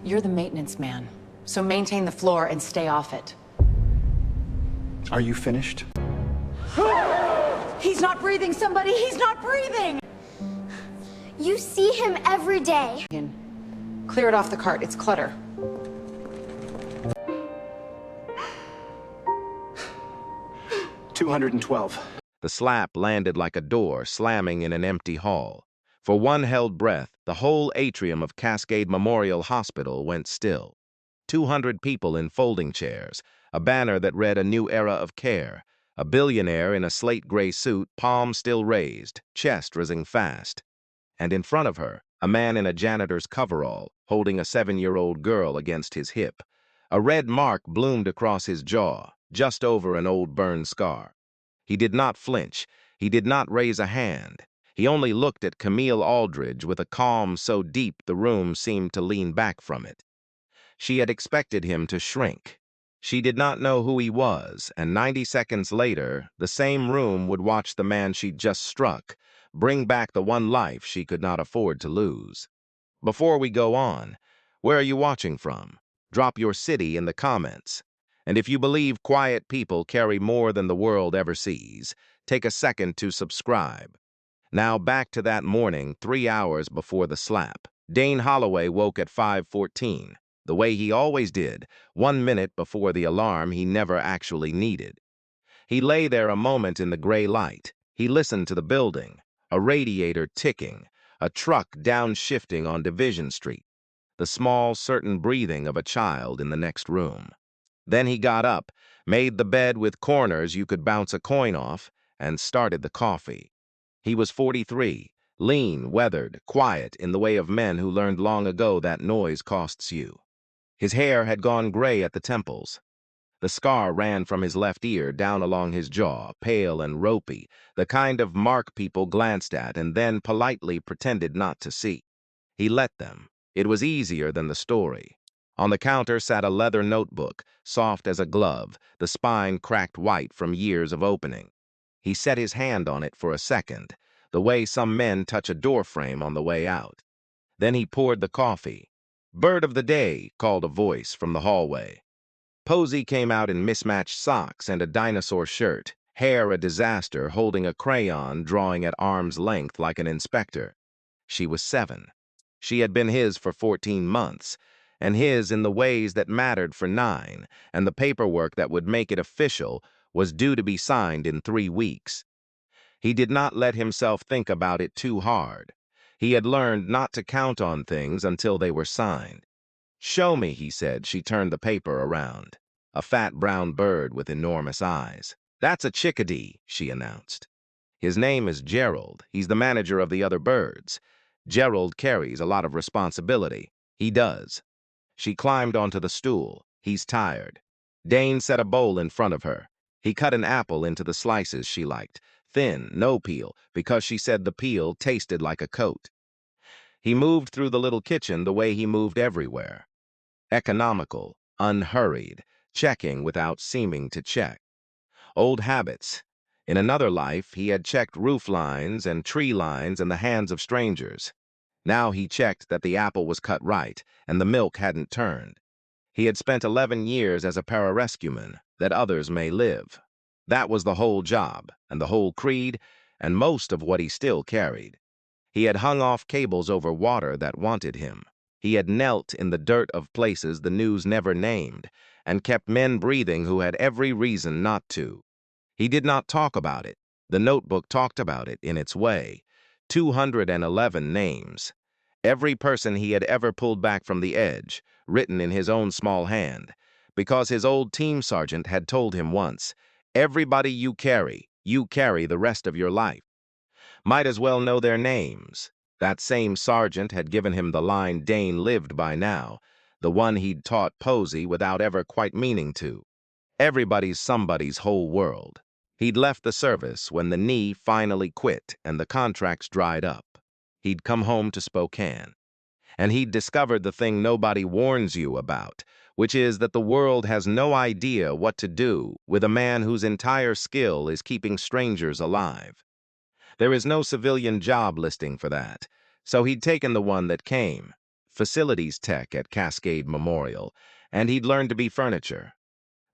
You're the maintenance man, so maintain the floor and stay off it. Are you finished? He's not breathing, somebody! He's not breathing! You see him every day. Clear it off the cart. It's clutter. $212. The slap landed like a door slamming in an empty hall. For one held breath, the whole atrium of Cascade Memorial Hospital went still. 200 people in folding chairs, a banner that read "A New Era of Care," a billionaire in a slate-gray suit, palm still raised, chest rising fast. And in front of her, a man in a janitor's coverall, holding a 7-year-old girl against his hip. A red mark bloomed across his jaw, just over an old burn scar. He did not flinch. He did not raise a hand. He only looked at Camille Aldridge with a calm so deep the room seemed to lean back from it. She had expected him to shrink. She did not know who he was, and 90 seconds later, the same room would watch the man she'd just struck bring back the one life she could not afford to lose. Before we go on, where are you watching from? Drop your city in the comments. And if you believe quiet people carry more than the world ever sees, take a second to subscribe. Now back to that morning, 3 hours before the slap. Dane Holloway woke at 5:14, the way he always did, 1 minute before the alarm he never actually needed. He lay there a moment in the gray light. He listened to the building, a radiator ticking, a truck downshifting on Division Street, the small, certain breathing of a child in the next room. Then he got up, made the bed with corners you could bounce a coin off, and started the coffee. He was 43, lean, weathered, quiet in the way of men who learned long ago that noise costs you. His hair had gone gray at the temples. The scar ran from his left ear down along his jaw, pale and ropey, the kind of mark people glanced at and then politely pretended not to see. He let them. It was easier than the story. On the counter sat a leather notebook, soft as a glove, the spine cracked white from years of opening. He set his hand on it for a second, the way some men touch a doorframe on the way out. Then he poured the coffee. "Bird of the day," called a voice from the hallway. Posey came out in mismatched socks and a dinosaur shirt, hair a disaster, holding a crayon, drawing at arm's length like an inspector. She was 7. She had been his for 14 months, and his in the ways that mattered for 9, and the paperwork that would make it official was due to be signed in 3 weeks. He did not let himself think about it too hard. He had learned not to count on things until they were signed. "Show me," he said. She turned the paper around. A fat brown bird with enormous eyes. "That's a chickadee," she announced. "His name is Gerald. He's the manager of the other birds. Gerald carries a lot of responsibility. He does." She climbed onto the stool. "He's tired." Dane set a bowl in front of her. He cut an apple into the slices she liked, thin, no peel, because she said the peel tasted like a coat. He moved through the little kitchen the way he moved everywhere. Economical, unhurried, checking without seeming to check. Old habits. In another life, he had checked roof lines and tree lines in the hands of strangers. Now he checked that the apple was cut right and the milk hadn't turned. He had spent 11 years as a pararescueman, that others may live. That was the whole job, and the whole creed, and most of what he still carried. He had hung off cables over water that wanted him. He had knelt in the dirt of places the news never named, and kept men breathing who had every reason not to. He did not talk about it. The notebook talked about it in its way. 211 names. Every person he had ever pulled back from the edge, written in his own small hand, because his old team sergeant had told him once, "Everybody you carry the rest of your life." Might as well know their names. That same sergeant had given him the line Dane lived by now, the one he'd taught Posey without ever quite meaning to. Everybody's somebody's whole world. He'd left the service when the knee finally quit and the contracts dried up. He'd come home to Spokane. And he'd discovered the thing nobody warns you about, which is that the world has no idea what to do with a man whose entire skill is keeping strangers alive. There is no civilian job listing for that, so he'd taken the one that came. facilities tech at Cascade Memorial, and he'd learned to be furniture.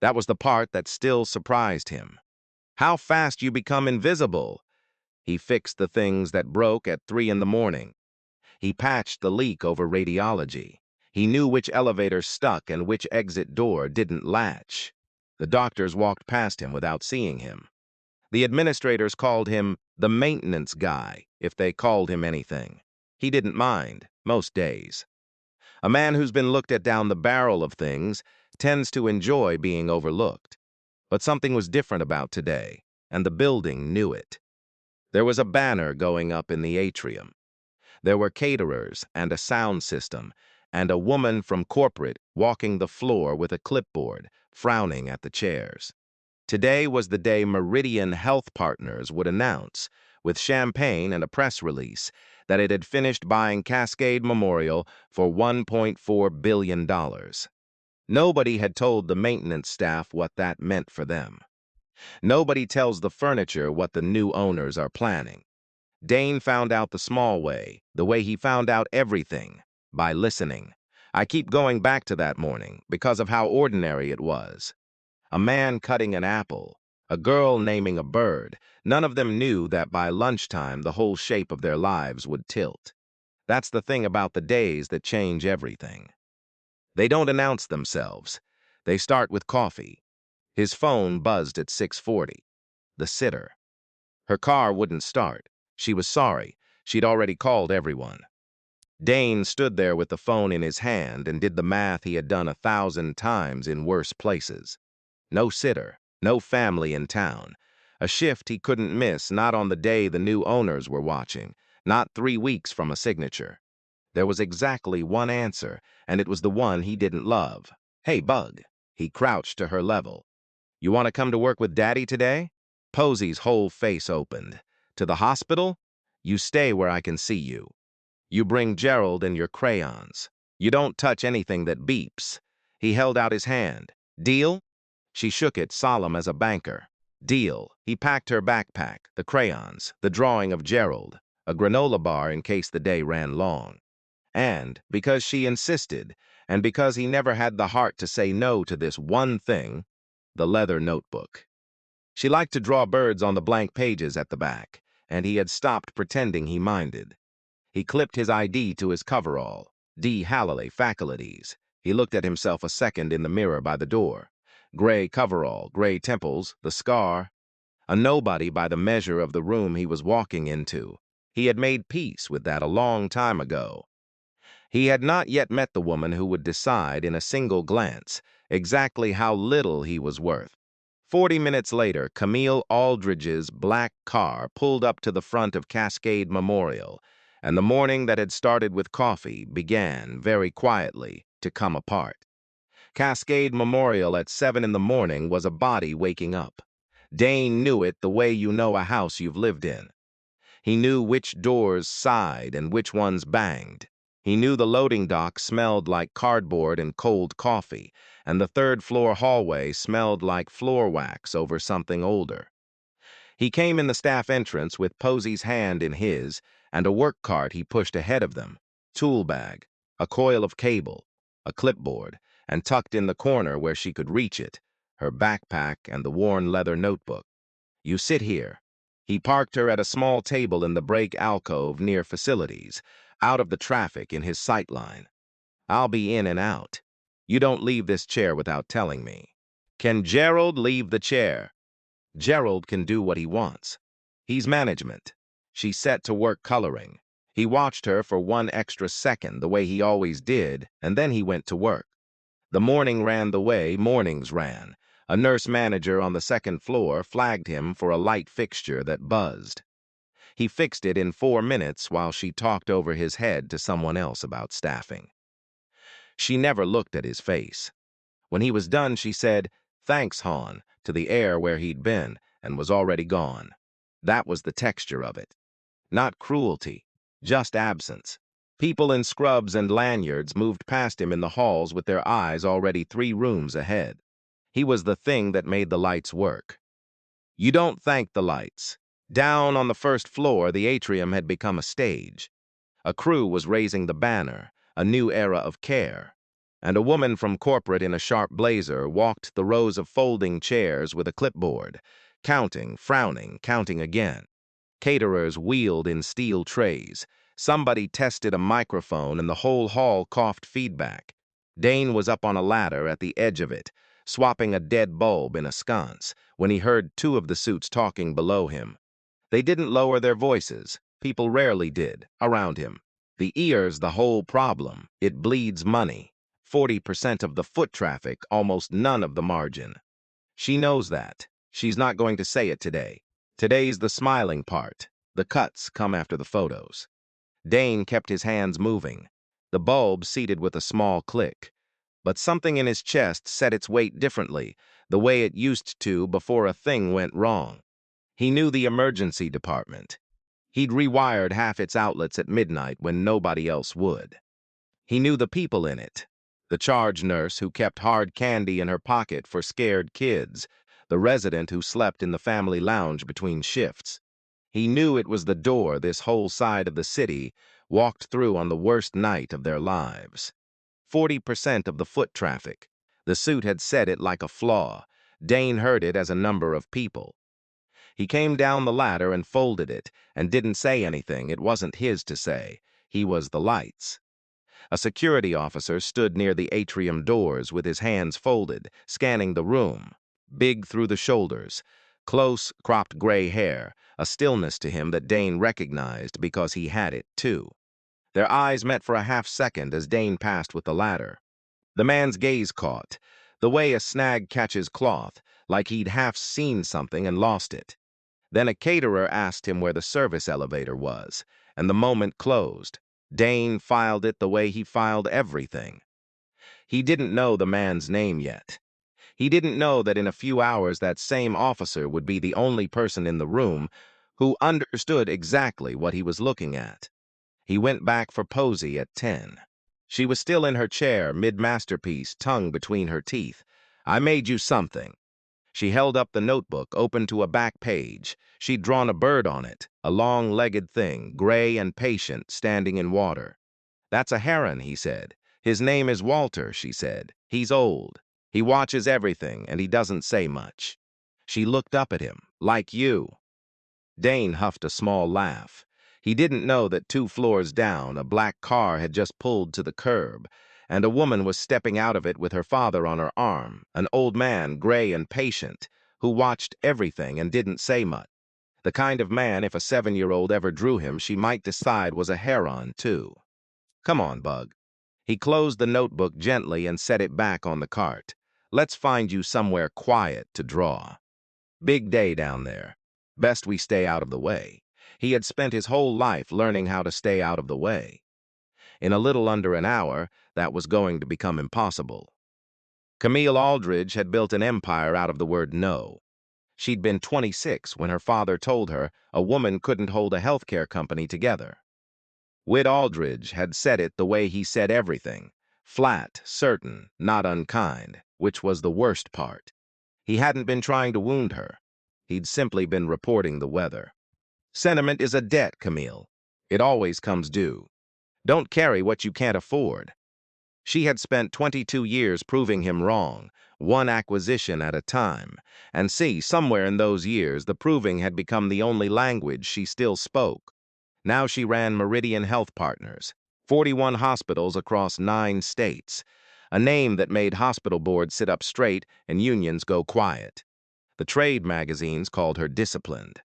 That was the part that still surprised him. How fast you become invisible! He fixed the things that broke at 3 in the morning. He patched the leak over radiology. He knew which elevator stuck and which exit door didn't latch. The doctors walked past him without seeing him. The administrators called him the maintenance guy if they called him anything. He didn't mind, most days. A man who's been looked at down the barrel of things tends to enjoy being overlooked. But something was different about today, and the building knew it. There was a banner going up in the atrium. There were caterers and a sound system, and a woman from corporate walking the floor with a clipboard, frowning at the chairs. Today was the day Meridian Health Partners would announce, with champagne and a press release, that it had finished buying Cascade Memorial for $1.4 billion. Nobody had told the maintenance staff what that meant for them. Nobody tells the furniture what the new owners are planning. Dane found out the small way, the way he found out everything, by listening. I keep going back to that morning because of how ordinary it was. A man cutting an apple, a girl naming a bird. None of them knew that by lunchtime the whole shape of their lives would tilt. That's the thing about the days that change everything. They don't announce themselves. They start with coffee. His phone buzzed at 6:40. The sitter. Her car wouldn't start. She was sorry. She'd already called everyone. Dane stood there with the phone in his hand and did the math he had done 1,000 times in worse places. No sitter, no family in town. A shift he couldn't miss, not on the day the new owners were watching, not 3 weeks from a signature. There was exactly one answer, and it was the one he didn't love. "Hey, Bug." He crouched to her level. "You want to come to work with Daddy today?" Posey's whole face opened. "To the hospital? You stay where I can see you. You bring Gerald and your crayons. You don't touch anything that beeps." He held out his hand. "Deal?" She shook it, solemn as a banker. "Deal." He packed her backpack, the crayons, the drawing of Gerald, a granola bar in case the day ran long. And, because she insisted, and because he never had the heart to say no to this one thing, the leather notebook. She liked to draw birds on the blank pages at the back, and he had stopped pretending he minded. He clipped his ID to his coverall. D. Halliley, faculties. He looked at himself a second in the mirror by the door. Gray coverall, gray temples, the scar. A nobody by the measure of the room he was walking into. He had made peace with that a long time ago. He had not yet met the woman who would decide in a single glance exactly how little he was worth. 40 minutes later, Camille Aldridge's black car pulled up to the front of Cascade Memorial, and the morning that had started with coffee began, very quietly, to come apart. Cascade Memorial at 7 in the morning was a body waking up. Dane knew it the way you know a house you've lived in. He knew which doors sighed and which ones banged. He knew the loading dock smelled like cardboard and cold coffee, and the third-floor hallway smelled like floor wax over something older. He came in the staff entrance with Posey's hand in his and a work cart he pushed ahead of them, tool bag, a coil of cable, a clipboard, and tucked in the corner where she could reach it, her backpack and the worn leather notebook. "You sit here." He parked her at a small table in the break alcove near facilities, out of the traffic in his sight line. "I'll be in and out. You don't leave this chair without telling me." "Can Gerald leave the chair?" "Gerald can do what he wants. He's management." She set to work coloring. He watched her for 1 extra second, the way he always did, and then he went to work. The morning ran the way mornings ran. A nurse manager on the second floor flagged him for a light fixture that buzzed. He fixed it in 4 minutes while she talked over his head to someone else about staffing. She never looked at his face. When he was done, she said, "Thanks, Hahn," to the air where he'd been, and was already gone. That was the texture of it. Not cruelty, just absence. People in scrubs and lanyards moved past him in the halls with their eyes already 3 rooms ahead. He was the thing that made the lights work. You don't thank the lights. Down on the first floor, the atrium had become a stage. A crew was raising the banner, a new era of care. And a woman from corporate in a sharp blazer walked the rows of folding chairs with a clipboard, counting, frowning, counting again. Caterers wheeled in steel trays. Somebody tested a microphone and the whole hall coughed feedback. Dane was up on a ladder at the edge of it, swapping a dead bulb in a sconce, when he heard two of the suits talking below him. They didn't lower their voices. People rarely did, around him. The ear's the whole problem. It bleeds money. 40% of the foot traffic, almost none of the margin. She knows that. She's not going to say it today. Today's the smiling part. The cuts come after the photos. Dane kept his hands moving. The bulb seated with a small click. But something in his chest set its weight differently, the way it used to before a thing went wrong. He knew the emergency department. He'd rewired half its outlets at midnight when nobody else would. He knew the people in it. The charge nurse who kept hard candy in her pocket for scared kids, the resident who slept in the family lounge between shifts. He knew it was the door this whole side of the city walked through on the worst night of their lives. 40% of the foot traffic. The suit had said it like a flaw. Dane heard it as a number of people. He came down the ladder and folded it, and didn't say anything. It wasn't his to say. He was the lights. A security officer stood near the atrium doors with his hands folded, scanning the room. Big through the shoulders, close, cropped gray hair, a stillness to him that Dane recognized because he had it, too. Their eyes met for a half-second as Dane passed with the ladder. The man's gaze caught, the way a snag catches cloth, like he'd half seen something and lost it. Then a caterer asked him where the service elevator was, and the moment closed. Dane filed it the way he filed everything. He didn't know the man's name yet. He didn't know that in a few hours that same officer would be the only person in the room who understood exactly what he was looking at. He went back for Posey at 10. She was still in her chair, mid-masterpiece, tongue between her teeth. "I made you something." She held up the notebook, open to a back page. She'd drawn a bird on it, a long-legged thing, gray and patient, standing in water. "That's a heron," he said. "His name is Walter," she said. "He's old. He watches everything, and he doesn't say much." She looked up at him. "Like you." Dane huffed a small laugh. He didn't know that 2 floors down, a black car had just pulled to the curb, and a woman was stepping out of it with her father on her arm, an old man, gray and patient, who watched everything and didn't say much. The kind of man, if a 7-year-old ever drew him, she might decide was a heron, too. "Come on, Bug." He closed the notebook gently and set it back on the cart. "Let's find you somewhere quiet to draw. Big day down there. Best we stay out of the way." He had spent his whole life learning how to stay out of the way. In a little under an hour, that was going to become impossible. Camille Aldridge had built an empire out of the word no. She'd been 26 when her father told her a woman couldn't hold a healthcare company together. Whit Aldridge had said it the way he said everything, flat, certain, not unkind, which was the worst part. He hadn't been trying to wound her. He'd simply been reporting the weather. "Sentiment is a debt, Camille. It always comes due. Don't carry what you can't afford." She had spent 22 years proving him wrong, one acquisition at a time, and see, somewhere in those years, the proving had become the only language she still spoke. Now she ran Meridian Health Partners, 41 hospitals across 9 states, a name that made hospital boards sit up straight and unions go quiet. The trade magazines called her disciplined.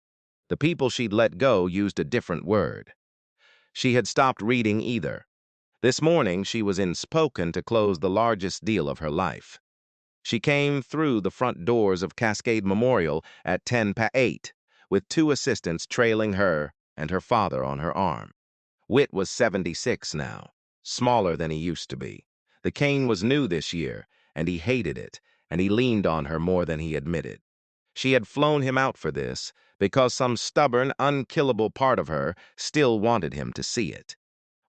The people she'd let go used a different word. She had stopped reading either. This morning she was in Spokane to close the largest deal of her life. She came through the front doors of Cascade Memorial at 10:08, with 2 assistants trailing her and her father on her arm. Whit was 76 now, smaller than he used to be. The cane was new this year, and he hated it, and he leaned on her more than he admitted. She had flown him out for this, because some stubborn, unkillable part of her still wanted him to see it.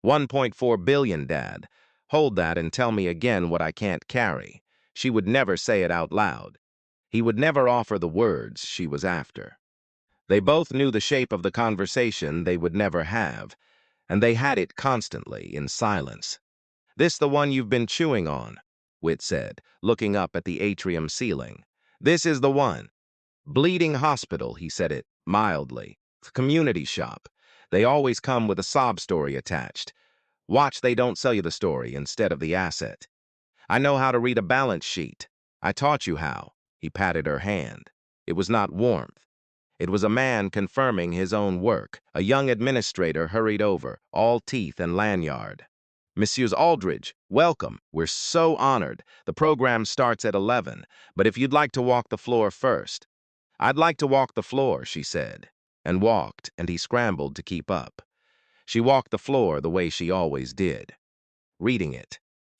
1.4 billion, Dad. Hold that and tell me again what I can't carry. She would never say it out loud. He would never offer the words she was after. They both knew the shape of the conversation they would never have, and they had it constantly in silence. This the one you've been chewing on, Whit said, looking up at the atrium ceiling. This is the one. Bleeding hospital, he said it mildly. Community shop. They always come with a sob story attached. Watch they don't sell you the story instead of the asset. I know how to read a balance sheet. I taught you how. He patted her hand. It was not warmth. It was a man confirming his own work. A young administrator hurried over, all teeth and lanyard. Mrs. Aldridge, welcome. We're so honored. The program starts at 11, but if you'd like to walk the floor first. I'd like to walk the floor, she said, and walked, and he scrambled to keep up. She walked the floor the way she always did, reading it.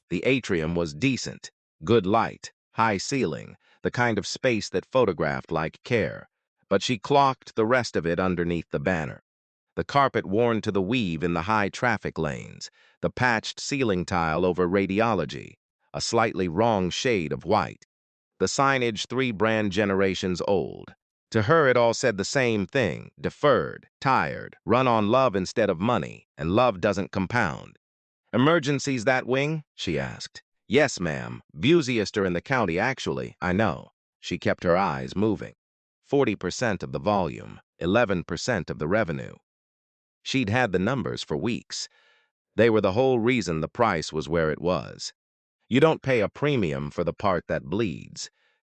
The atrium was decent, good light, high ceiling, the kind of space that photographed like care, but she clocked the rest of it underneath the banner. The carpet worn to the weave in the high traffic lanes, the patched ceiling tile over radiology, a slightly wrong shade of white. The signage 3 brand generations old. To her it all said the same thing, deferred, tired, run on love instead of money, and love doesn't compound. Emergencies that wing? She asked. Yes, ma'am. Busiest are in the county, actually, I know. She kept her eyes moving. 40% of the volume, 11% of the revenue. She'd had the numbers for weeks. They were the whole reason the price was where it was. You don't pay a premium for the part that bleeds.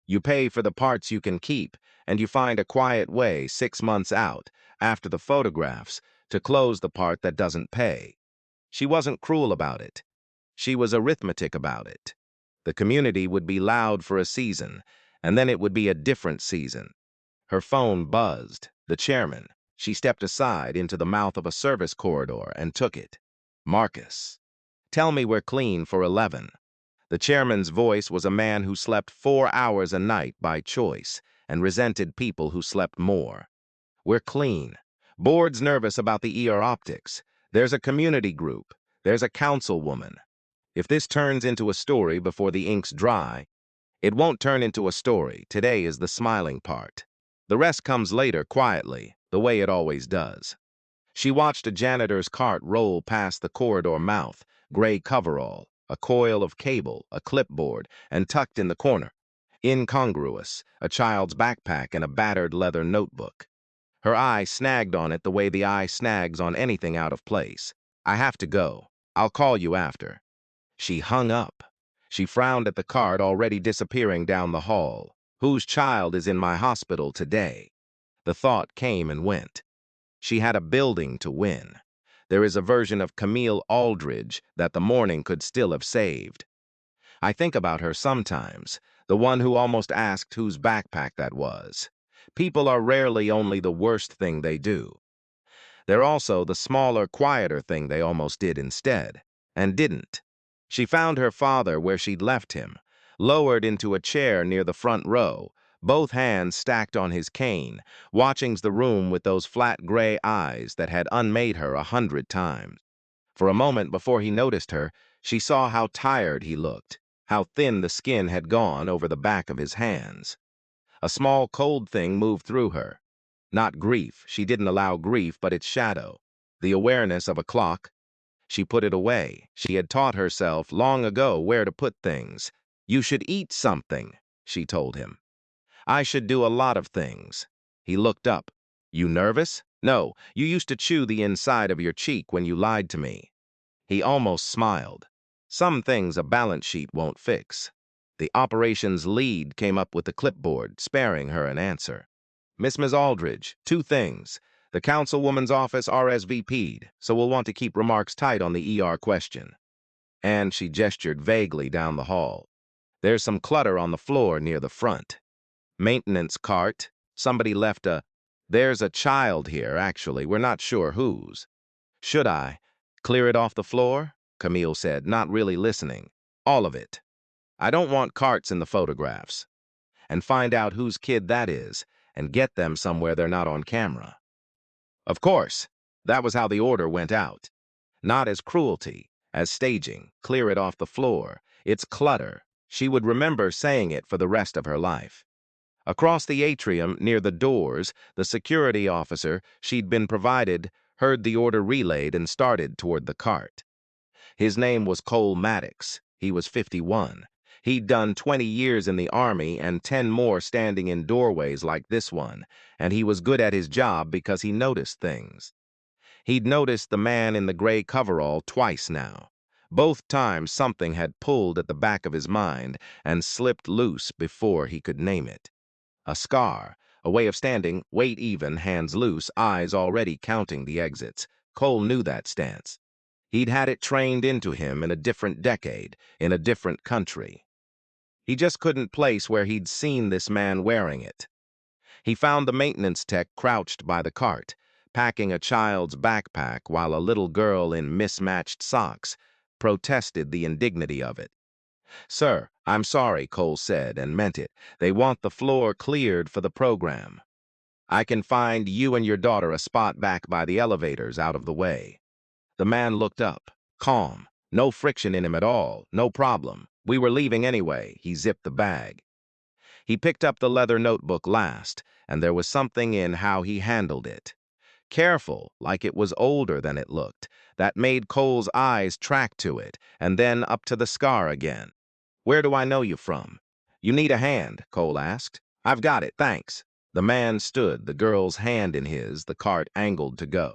You pay for the parts you can keep, and you find a quiet way 6 months out, after the photographs, to close the part that doesn't pay. She wasn't cruel about it. She was arithmetic about it. The community would be loud for a season, and then it would be a different season. Her phone buzzed. The chairman. She stepped aside into the mouth of a service corridor and took it. Marcus. Tell me we're clean for 11. The chairman's voice was a man who slept 4 hours a night by choice and resented people who slept more. We're clean. Board's nervous about the ER optics. There's a community group. There's a councilwoman. If this turns into a story before the ink's dry, it won't turn into a story. Today is the smiling part. The rest comes later, quietly, the way it always does. She watched a janitor's cart roll past the corridor mouth, gray coverall, a coil of cable, a clipboard, and tucked in the corner, incongruous, a child's backpack and a battered leather notebook. Her eye snagged on it the way the eye snags on anything out of place. I have to go. I'll call you after. She hung up. She frowned at the cart already disappearing down the hall. Whose child is in my hospital today? The thought came and went. She had a building to win. There is a version of Camille Aldridge that the morning could still have saved. I think about her sometimes, the one who almost asked whose backpack that was. People are rarely only the worst thing they do. They're also the smaller, quieter thing they almost did instead, and didn't. She found her father where she'd left him, lowered into a chair near the front row, both hands stacked on his cane, watching the room with those flat gray eyes that had unmade her 100 times. For a moment before he noticed her, she saw how tired he looked, how thin the skin had gone over the back of his hands. A small cold thing moved through her. Not grief, she didn't allow grief, but its shadow. The awareness of a clock. She put it away. She had taught herself long ago where to put things. You should eat something, she told him. I should do a lot of things. He looked up. You nervous? No, you used to chew the inside of your cheek when you lied to me. He almost smiled. Some things a balance sheet won't fix. The operations lead came up with the clipboard, sparing her an answer. Miss Aldridge, 2 things. The councilwoman's office RSVP'd, so we'll want to keep remarks tight on the ER question. And she gestured vaguely down the hall. There's some clutter on the floor near the front. Maintenance cart. Somebody left a... There's a child here, actually. We're not sure whose. Should I clear it off the floor? Camille said, not really listening. All of it. I don't want carts in the photographs. And find out whose kid that is, and get them somewhere they're not on camera. Of course, that was how the order went out. Not as cruelty, as staging, clear it off the floor. It's clutter. She would remember saying it for the rest of her life. Across the atrium, near the doors, the security officer she'd been provided heard the order relayed and started toward the cart. His name was Cole Maddox. He was 51. He'd done 20 years in the Army and 10 more standing in doorways like this one, and he was good at his job because he noticed things. He'd noticed the man in the gray coverall twice now. Both times something had pulled at the back of his mind and slipped loose before he could name it. A scar, a way of standing, weight even, hands loose, eyes already counting the exits. Cole knew that stance. He'd had it trained into him in a different decade, in a different country. He just couldn't place where he'd seen this man wearing it. He found the maintenance tech crouched by the cart, packing a child's backpack while a little girl in mismatched socks protested the indignity of it. "Sir, I'm sorry," Cole said, and meant it. "They want the floor cleared for the program. I can find you and your daughter a spot back by the elevators out of the way." The man looked up, calm, no friction in him at all, no problem. "We were leaving anyway." He zipped the bag. He picked up the leather notebook last, and there was something in how he handled it. Careful, like it was older than it looked, that made Cole's eyes track to it, and then up to the scar again. "Where do I know you from?" "You need a hand?" Cole asked. "I've got it, thanks." The man stood, the girl's hand in his, the cart angled to go.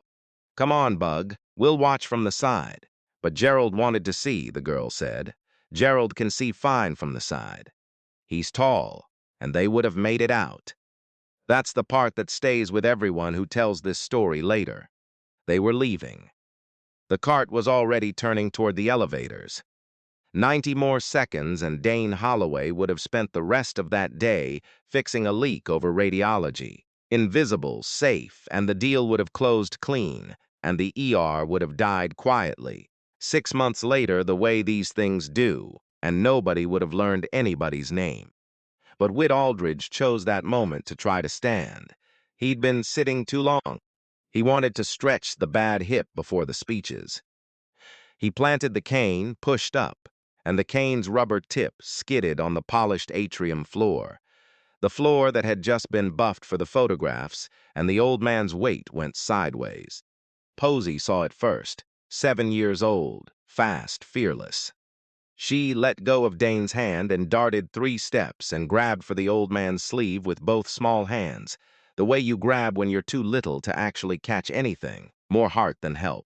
"Come on, Bug. We'll watch from the side." "But Gerald wanted to see," the girl said. "Gerald can see fine from the side. He's tall, and they would have made it out." That's the part that stays with everyone who tells this story later. They were leaving. The cart was already turning toward the elevators. 90 more seconds and Dane Holloway would have spent the rest of that day fixing a leak over radiology. Invisible, safe, and the deal would have closed clean, and the ER would have died quietly. 6 months later, the way these things do, and nobody would have learned anybody's name. But Whit Aldridge chose that moment to try to stand. He'd been sitting too long. He wanted to stretch the bad hip before the speeches. He planted the cane, pushed up, and the cane's rubber tip skidded on the polished atrium floor. The floor that had just been buffed for the photographs, and the old man's weight went sideways. Posey saw it first, 7 years old, fast, fearless. She let go of Dane's hand and darted 3 steps and grabbed for the old man's sleeve with both small hands, the way you grab when you're too little to actually catch anything, more heart than help.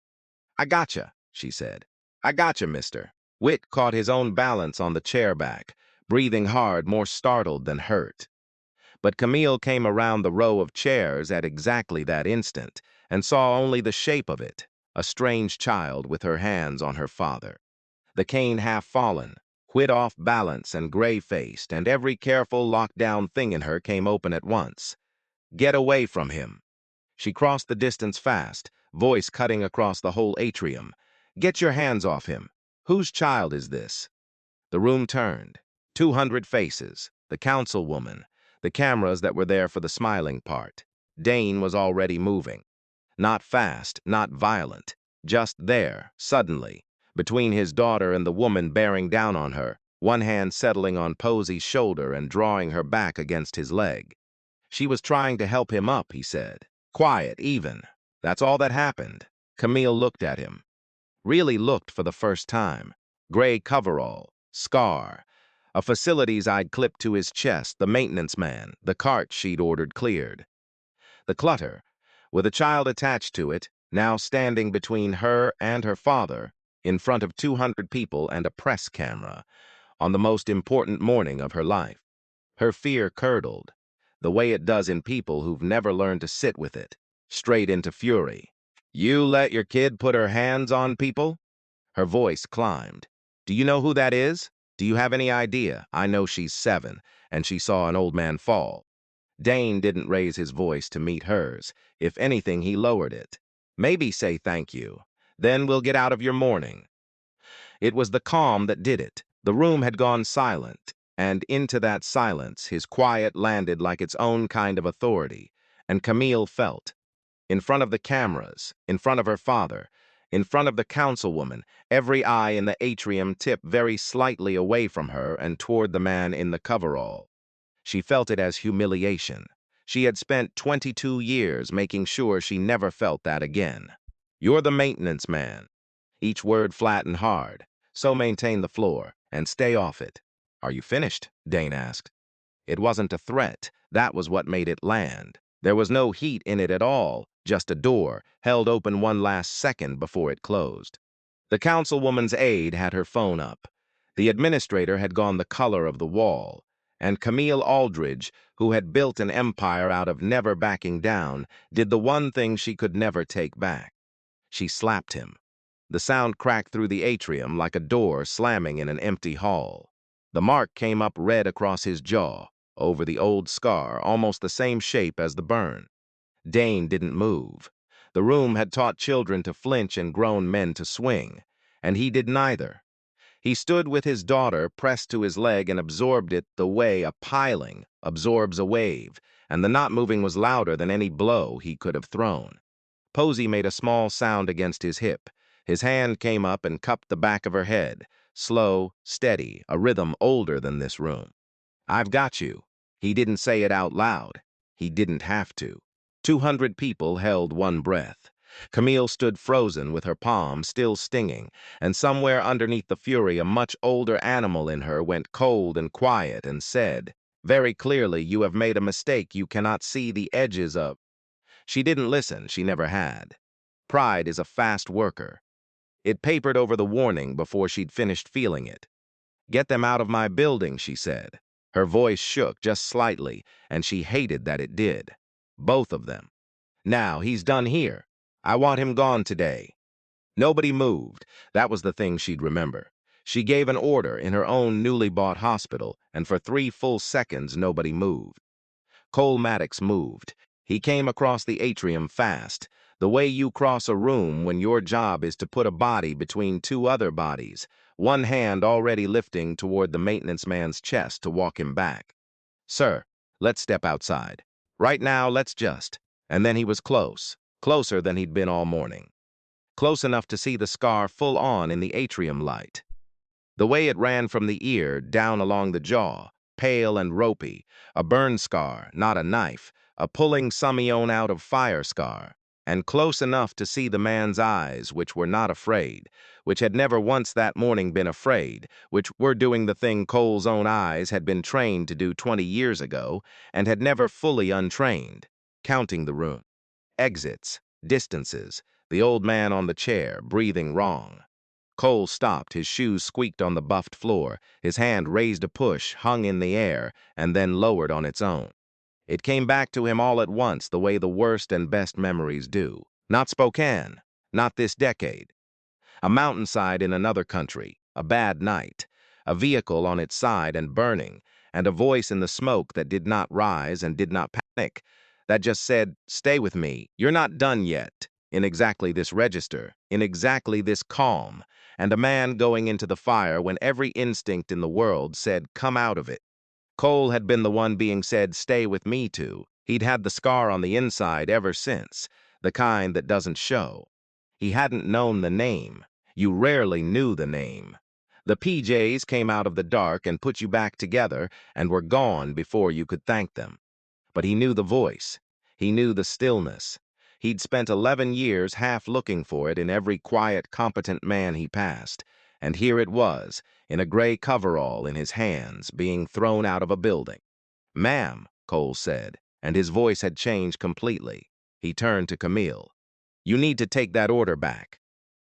"I gotcha," she said. "I gotcha, mister." Whit caught his own balance on the chair back, breathing hard, more startled than hurt. But Camille came around the row of chairs at exactly that instant and saw only the shape of it, a strange child with her hands on her father. The cane half fallen, Whit off balance and gray-faced, and every careful locked-down thing in her came open at once. "Get away from him." She crossed the distance fast, voice cutting across the whole atrium. "Get your hands off him. Whose child is this?" The room turned. 200 faces, the councilwoman, the cameras that were there for the smiling part. Dane was already moving. Not fast, not violent, just there, suddenly, between his daughter and the woman bearing down on her, one hand settling on Posey's shoulder and drawing her back against his leg. She was trying to help him up, he said. Quiet, even. That's all that happened. Camille looked at him. Really looked for the first time. Gray coverall, scar, a facilities I'd clipped to his chest, the maintenance man, the cart she'd ordered cleared. The clutter, with a child attached to it, now standing between her and her father, in front of 200 people and a press camera, on the most important morning of her life. Her fear curdled, the way it does in people who've never learned to sit with it, straight into fury. "You let your kid put her hands on people?" Her voice climbed. "Do you know who that is? Do you have any idea? I know she's 7, and she saw an old man fall." Dane didn't raise his voice to meet hers. If anything, he lowered it. "Maybe say thank you. Then we'll get out of your mourning." It was the calm that did it. The room had gone silent, and into that silence his quiet landed like its own kind of authority, and Camille felt. In front of the cameras, in front of her father, in front of the councilwoman, every eye in the atrium tipped very slightly away from her and toward the man in the coverall. She felt it as humiliation. She had spent 22 years making sure she never felt that again. "You're the maintenance man." each word flat and hard. So maintain the floor, and stay off it. Are you finished? Dane asked. It wasn't a threat. That was what made it land. There was no heat in it at all, just a door, held open one last second before it closed. The councilwoman's aide had her phone up. The administrator had gone the color of the wall, and Camille Aldridge, who had built an empire out of never backing down, did the one thing she could never take back. She slapped him. The sound cracked through the atrium like a door slamming in an empty hall. The mark came up red across his jaw, over the old scar, almost the same shape as the burn. Dane didn't move. The room had taught children to flinch and grown men to swing, and he did neither. He stood with his daughter pressed to his leg and absorbed it the way a piling absorbs a wave, and the not moving was louder than any blow he could have thrown. Posey made a small sound against his hip. His hand came up and cupped the back of her head, slow, steady, a rhythm older than this room. I've got you. He didn't say it out loud. He didn't have to. 200 people held one breath. Camille stood frozen with her palm still stinging, and somewhere underneath the fury a much older animal in her went cold and quiet and said, very clearly, you have made a mistake. You cannot see the edges of. She didn't listen. She never had. Pride is a fast worker. It papered over the warning before she'd finished feeling it. Get them out of my building, she said. Her voice shook just slightly, and she hated that it did. Both of them. Now, he's done here. I want him gone today. Nobody moved. That was the thing she'd remember. She gave an order in her own newly bought hospital, and for 3 full seconds nobody moved. Cole Maddox moved. He came across the atrium fast, the way you cross a room when your job is to put a body between 2 other bodies, one hand already lifting toward the maintenance man's chest to walk him back. Sir, let's step outside. Right now, let's just. And then he was close, closer than he'd been all morning. Close enough to see the scar full on in the atrium light. The way it ran from the ear down along the jaw, pale and ropey, a burn scar, not a knife, a pulling Samione out of fire scar, and close enough to see the man's eyes, which were not afraid, which had never once that morning been afraid, which were doing the thing Cole's own eyes had been trained to do 20 years ago, and had never fully untrained, counting the room. Exits, distances, the old man on the chair, breathing wrong. Cole stopped, his shoes squeaked on the buffed floor, his hand raised a push, hung in the air, and then lowered on its own. It came back to him all at once the way the worst and best memories do. Not Spokane, not this decade. A mountainside in another country, a bad night, a vehicle on its side and burning, and a voice in the smoke that did not rise and did not panic, that just said, stay with me, you're not done yet, in exactly this register, in exactly this calm, and a man going into the fire when every instinct in the world said, come out of it. Cole had been the one being said, stay with me to. He'd had the scar on the inside ever since, the kind that doesn't show. He hadn't known the name. You rarely knew the name. The PJs came out of the dark and put you back together and were gone before you could thank them. But he knew the voice. He knew the stillness. He'd spent 11 years half looking for it in every quiet, competent man he passed, and here it was, in a gray coverall in his hands, being thrown out of a building. Ma'am, Cole said, and his voice had changed completely. He turned to Camille. You need to take that order back.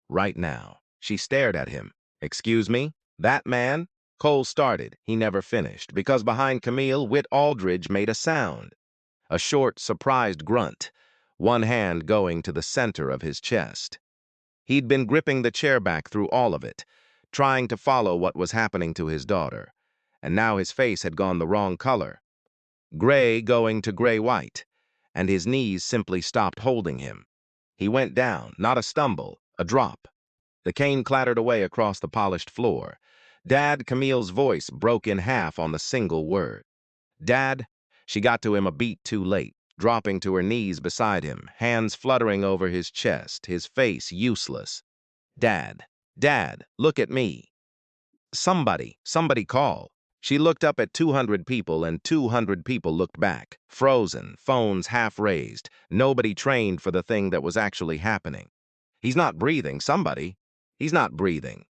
Right now. She stared at him. Excuse me? That man? Cole started. He never finished, because behind Camille, Whit Aldridge made a sound. A short, surprised grunt, one hand going to the center of his chest. He'd been gripping the chair back through all of it, trying to follow what was happening to his daughter, and now his face had gone the wrong color. Gray going to gray-white, and his knees simply stopped holding him. He went down, not a stumble, a drop. The cane clattered away across the polished floor. Dad, Camille's voice broke in half on the single word. Dad, she got to him a beat too late, dropping to her knees beside him, hands fluttering over his chest, his face useless. Dad, Dad, look at me. Somebody call. She looked up at 200 people, and 200 people looked back, frozen, phones half raised, nobody trained for the thing that was actually happening. He's not breathing, somebody. He's not breathing.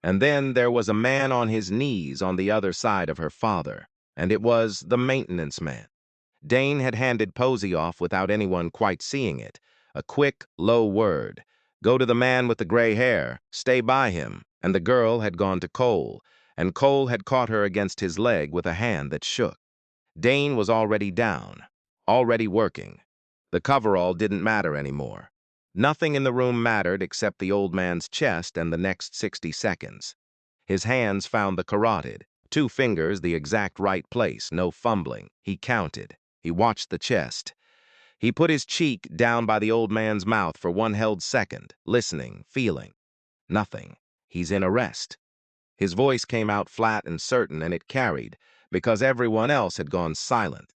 And then there was a man on his knees on the other side of her father, and it was the maintenance man. Dane had handed Posey off without anyone quite seeing it. A quick, low word. Go to the man with the gray hair. Stay by him. And the girl had gone to Cole, and Cole had caught her against his leg with a hand that shook. Dane was already down, already working. The coverall didn't matter anymore. Nothing in the room mattered except the old man's chest and the next 60 seconds. His hands found the carotid, 2 fingers the exact right place, no fumbling. He counted. He watched the chest. He put his cheek down by the old man's mouth for one held second, listening, feeling. Nothing. He's in arrest. His voice came out flat and certain, and it carried, because everyone else had gone silent.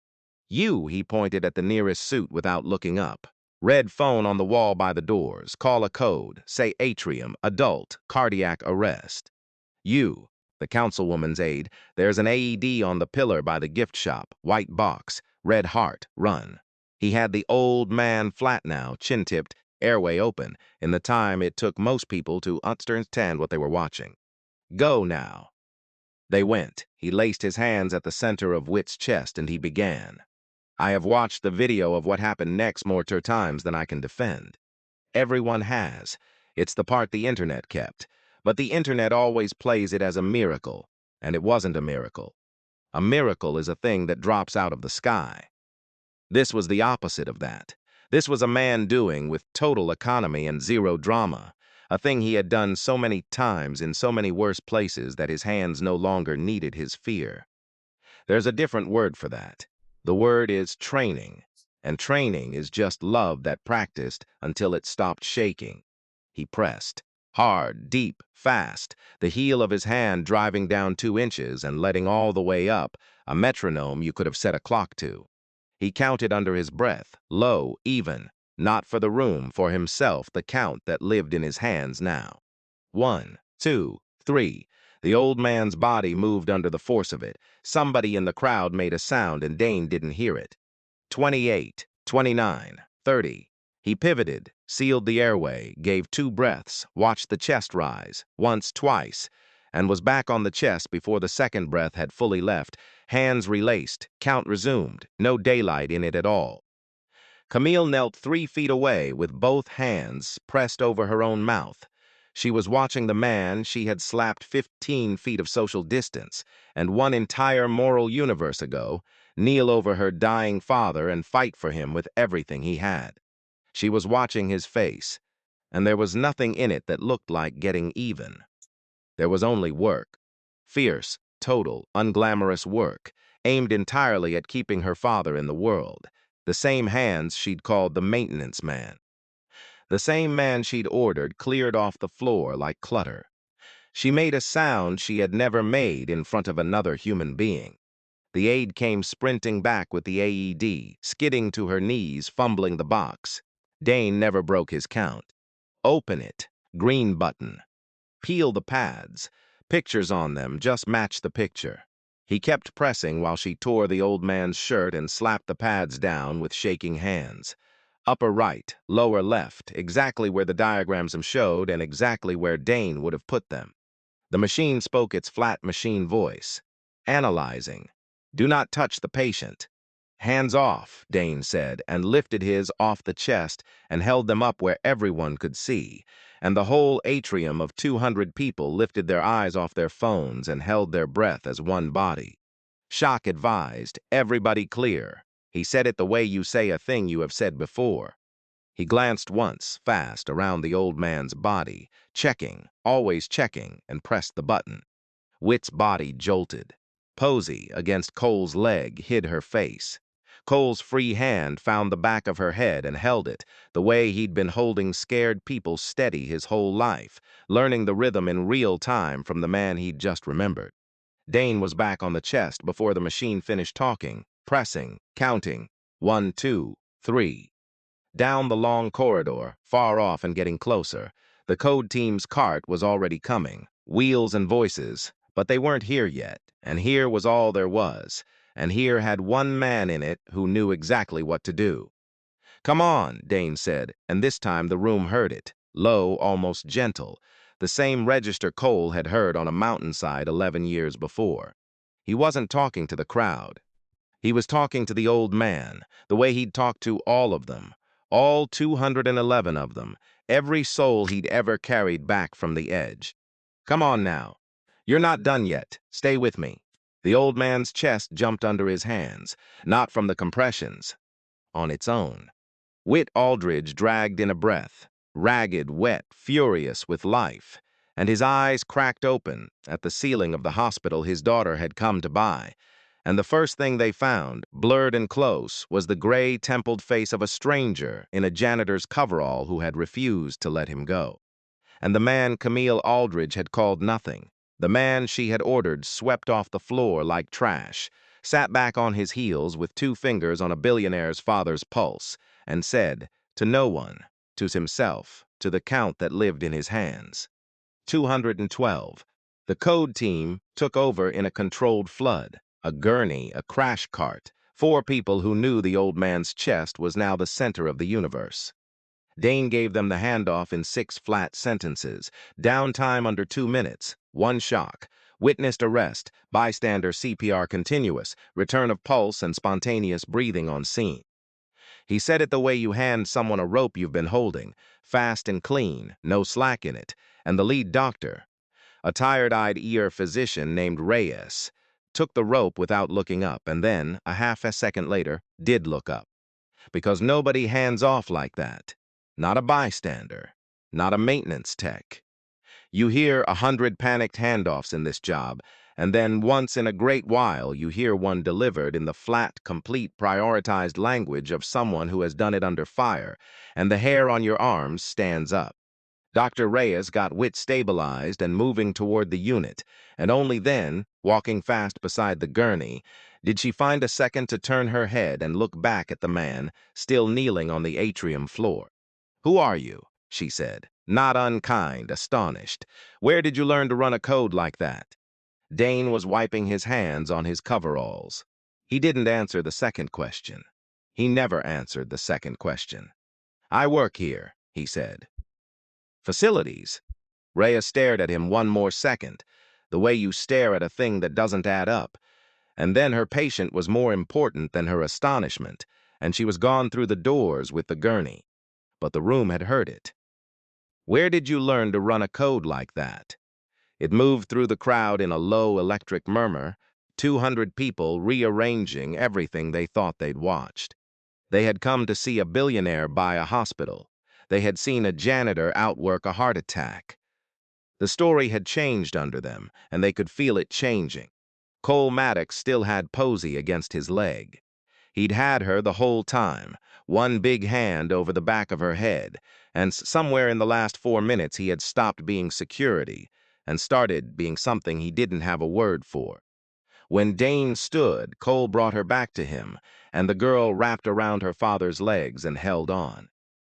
You, he pointed at the nearest suit without looking up. Red phone on the wall by the doors. Call a code. Say atrium, adult, cardiac arrest. You, the councilwoman's aide, there's an AED on the pillar by the gift shop, white box, red heart, run. He had the old man flat now, chin-tipped, airway open, in the time it took most people to understand what they were watching. Go now. They went. He laced his hands at the center of Witt's chest, and he began. I have watched the video of what happened next more times than I can defend. Everyone has. It's the part the internet kept. But the internet always plays it as a miracle, and it wasn't a miracle. A miracle is a thing that drops out of the sky. This was the opposite of that. This was a man doing, with total economy and zero drama, a thing he had done so many times in so many worse places that his hands no longer needed his fear. There's a different word for that. The word is training, and training is just love that practiced until it stopped shaking. He pressed. Hard, deep, fast, the heel of his hand driving down 2 inches and letting all the way up, a metronome you could have set a clock to. He counted under his breath, low, even, not for the room, for himself, the count that lived in his hands now. 1, 2, 3. The old man's body moved under the force of it. Somebody in the crowd made a sound and Dane didn't hear it. 28, 29, 30. He pivoted, sealed the airway, gave 2 breaths, watched the chest rise, once, twice, and was back on the chest before the second breath had fully left, hands relaced, count resumed, no daylight in it at all. Camille knelt 3 feet away with both hands pressed over her own mouth. She was watching the man she had slapped 15 feet of social distance and 1 entire moral universe ago kneel over her dying father and fight for him with everything he had. She was watching his face, and there was nothing in it that looked like getting even. There was only work. Fierce, total, unglamorous work, aimed entirely at keeping her father in the world. The same hands she'd called the maintenance man. The same man she'd ordered cleared off the floor like clutter. She made a sound she had never made in front of another human being. The aide came sprinting back with the AED, skidding to her knees, fumbling the box. Dane never broke his count. Open it. Green button. Peel the pads. Pictures on them just matched the picture. He kept pressing while she tore the old man's shirt and slapped the pads down with shaking hands. Upper right, lower left, exactly where the diagrams showed and exactly where Dane would have put them. The machine spoke its flat machine voice. Analyzing. Do not touch the patient. Hands off, Dane said, and lifted his off the chest and held them up where everyone could see, and the whole atrium of 200 people lifted their eyes off their phones and held their breath as one body. Shock advised, everybody clear. He said it the way you say a thing you have said before. He glanced once, fast, around the old man's body, checking, always checking, and pressed the button. Witt's body jolted. Posey, against Cole's leg, hid her face. Cole's free hand found the back of her head and held it, the way he'd been holding scared people steady his whole life, learning the rhythm in real time from the man he'd just remembered. Dane was back on the chest before the machine finished talking, pressing, counting. 1, 2, 3. Down the long corridor, far off and getting closer, the code team's cart was already coming, wheels and voices, but they weren't here yet, and here was all there was, and here had one man in it who knew exactly what to do. Come on, Dane said, and this time the room heard it, low, almost gentle. the same register Cole had heard on a mountainside 11 years before. He wasn't talking to the crowd. He was talking to the old man, the way he'd talked to all of them, all 211 of them, every soul he'd ever carried back from the edge. Come on now. You're not done yet. Stay with me. The old man's chest jumped under his hands, not from the compressions, on its own. Whit Aldridge dragged in a breath, ragged, wet, furious with life, and his eyes cracked open at the ceiling of the hospital his daughter had come to buy. And the first thing they found, blurred and close, was the gray, templed face of a stranger in a janitor's coverall who had refused to let him go. And the man Camille Aldridge had called nothing, the man she had ordered swept off the floor like trash, sat back on his heels with 2 fingers on a billionaire's father's pulse, and said, to no one, to himself, to the count that lived in his hands. 212. The code team took over in a controlled flood, a gurney, a crash cart, 4 people who knew the old man's chest was now the center of the universe. Dane gave them the handoff in 6 flat sentences, downtime under 2 minutes, 1 shock, witnessed arrest, bystander CPR continuous, return of pulse and spontaneous breathing on scene. He said it the way you hand someone a rope you've been holding, fast and clean, no slack in it, and the lead doctor, a tired-eyed ER physician named Reyes, took the rope without looking up and then, a half a second later, did look up. Because nobody hands off like that. Not a bystander, not a maintenance tech. You hear 100 panicked handoffs in this job, and then once in a great while you hear one delivered in the flat, complete, prioritized language of someone who has done it under fire, and the hair on your arms stands up. Dr. Reyes got Whit stabilized and moving toward the unit, and only then, walking fast beside the gurney, did she find a second to turn her head and look back at the man, still kneeling on the atrium floor. "Who are you?" she said, not unkind, astonished. "Where did you learn to run a code like that?" Dane was wiping his hands on his coveralls. He didn't answer the second question. He never answered the second question. "I work here," he said. "Facilities?" Rhea stared at him one more second, the way you stare at a thing that doesn't add up. And then her patient was more important than her astonishment, and she was gone through the doors with the gurney. But the room had heard it. "Where did you learn to run a code like that?" It moved through the crowd in a low electric murmur, 200 people rearranging everything they thought they'd watched. They had come to see a billionaire buy a hospital. They had seen a janitor outwork a heart attack. The story had changed under them, and they could feel it changing. Cole Maddox still had Posey against his leg. He'd had her the whole time, one big hand over the back of her head, and somewhere in the last 4 minutes he had stopped being security and started being something he didn't have a word for. When Dane stood, Cole brought her back to him, and the girl wrapped around her father's legs and held on.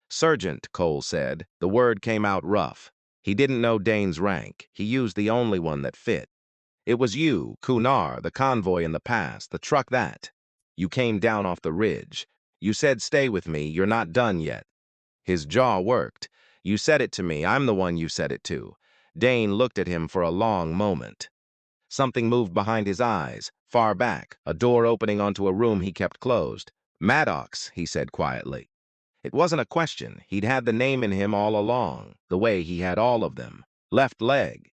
"Sergeant," Cole said. The word came out rough. He didn't know Dane's rank. He used the only one that fit. "It was you, Kunar, the convoy in the pass, the truck that. You came down off the ridge. You said, 'Stay with me, you're not done yet.'" His jaw worked. "You said it to me, I'm the one you said it to." Dane looked at him for a long moment. Something moved behind his eyes, far back, a door opening onto a room he kept closed. "Maddox," he said quietly. It wasn't a question. He'd had the name in him all along, the way he had all of them. "Left leg.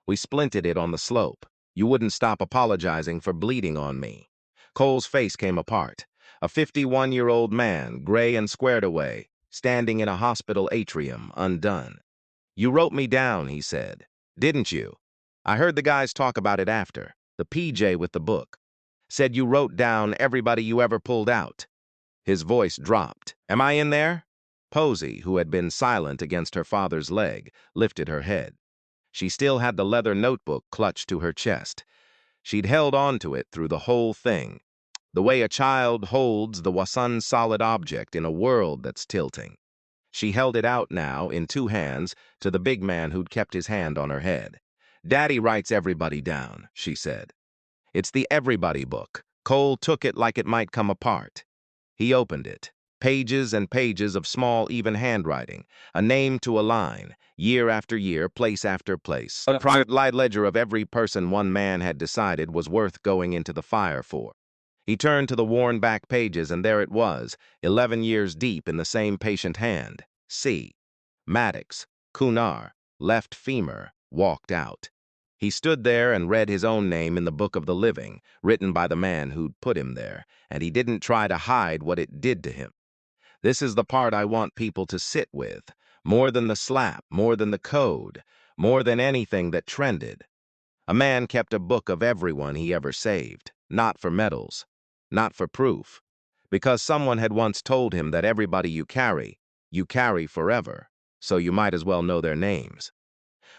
We splinted it on the slope. You wouldn't stop apologizing for bleeding on me." Cole's face came apart. A 51-year-old man, gray and squared away, standing in a hospital atrium, undone. "You wrote me down," he said. "Didn't you? I heard the guys talk about it after. The PJ with the book. Said you wrote down everybody you ever pulled out." His voice dropped. "Am I in there?" Posey, who had been silent against her father's leg, lifted her head. She still had the leather notebook clutched to her chest. She'd held on to it through the whole thing, the way a child holds the one solid object in a world that's tilting. She held it out now, in 2 hands, to the big man who'd kept his hand on her head. "Daddy writes everybody down," she said. "It's the everybody book." Cole took it like it might come apart. He opened it. Pages and pages of small, even handwriting, a name to a line, year after year, place after place. A private ledger of every person one man had decided was worth going into the fire for. He turned to the worn-back pages, and there it was, 11 years deep in the same patient hand. C. Maddox, Kunar, left femur, walked out. He stood there and read his own name in the book of the living, written by the man who'd put him there, and he didn't try to hide what it did to him. This is the part I want people to sit with, more than the slap, more than the code, more than anything that trended. A man kept a book of everyone he ever saved, not for medals, not for proof, because someone had once told him that everybody you carry forever, so you might as well know their names.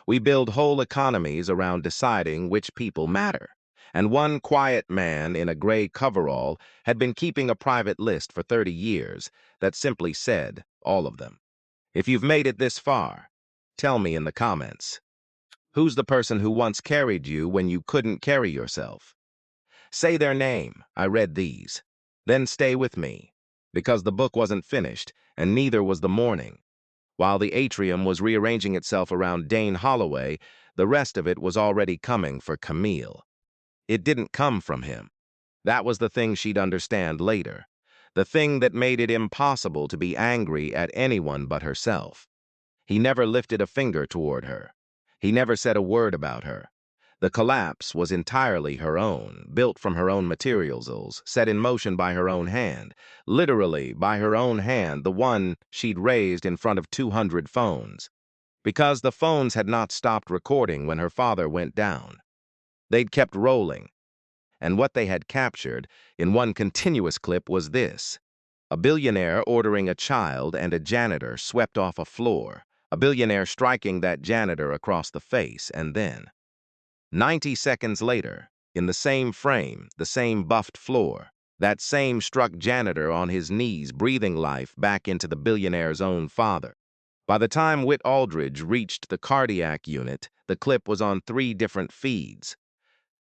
We build whole economies around deciding which people matter, and one quiet man in a gray coverall had been keeping a private list for 30 years that simply said, all of them. If you've made it this far, tell me in the comments. Who's the person who once carried you when you couldn't carry yourself? Say their name. I read these. Then stay with me, because the book wasn't finished, and neither was the morning. While the atrium was rearranging itself around Dane Holloway, the rest of it was already coming for Camille. It didn't come from him. That was the thing she'd understand later, the thing that made it impossible to be angry at anyone but herself. He never lifted a finger toward her. He never said a word about her. The collapse was entirely her own, built from her own materials, set in motion by her own hand, literally by her own hand, the one she'd raised in front of 200 phones. Because the phones had not stopped recording when her father went down. They'd kept rolling. And what they had captured in one continuous clip was this: a billionaire ordering a child and a janitor swept off a floor, a billionaire striking that janitor across the face, and then 90 seconds later, in the same frame, the same buffed floor, that same struck janitor on his knees, breathing life back into the billionaire's own father. By the time Whit Aldridge reached the cardiac unit, the clip was on 3 different feeds.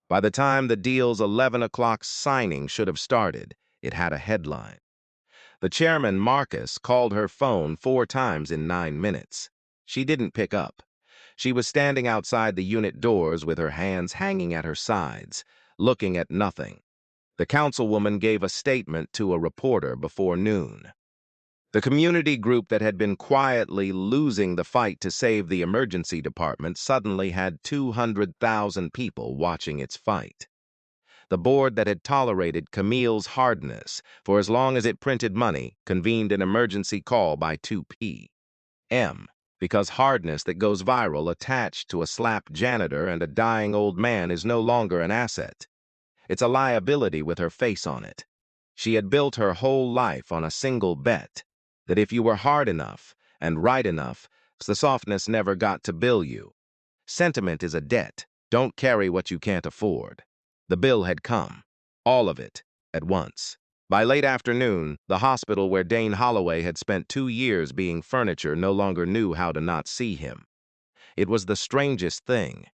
By the time the deal's 11 o'clock signing should have started, it had a headline. The chairman, Marcus, called her phone 4 times in 9 minutes. She didn't pick up. She was standing outside the unit doors with her hands hanging at her sides, looking at nothing. The councilwoman gave a statement to a reporter before noon. The community group that had been quietly losing the fight to save the emergency department suddenly had 200,000 people watching its fight. The board that had tolerated Camille's hardness for as long as it printed money convened an emergency call by 2 p.m. because hardness that goes viral attached to a slapped janitor and a dying old man is no longer an asset. It's a liability with her face on it. She had built her whole life on a single bet, that if you were hard enough and right enough, the softness never got to bill you. Sentiment is a debt. Don't carry what you can't afford. The bill had come, all of it, at once. By late afternoon, the hospital where Dane Holloway had spent 2 years being furniture no longer knew how to not see him. It was the strangest thing.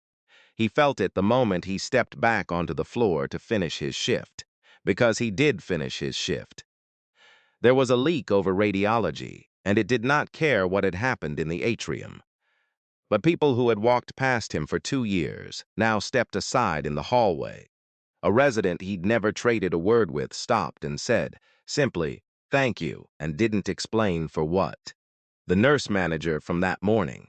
He felt it the moment he stepped back onto the floor to finish his shift, because he did finish his shift. There was a leak over radiology, and it did not care what had happened in the atrium. But people who had walked past him for 2 years now stepped aside in the hallway. A resident he'd never traded a word with stopped and said, simply, "Thank you," and didn't explain for what. The nurse manager from that morning,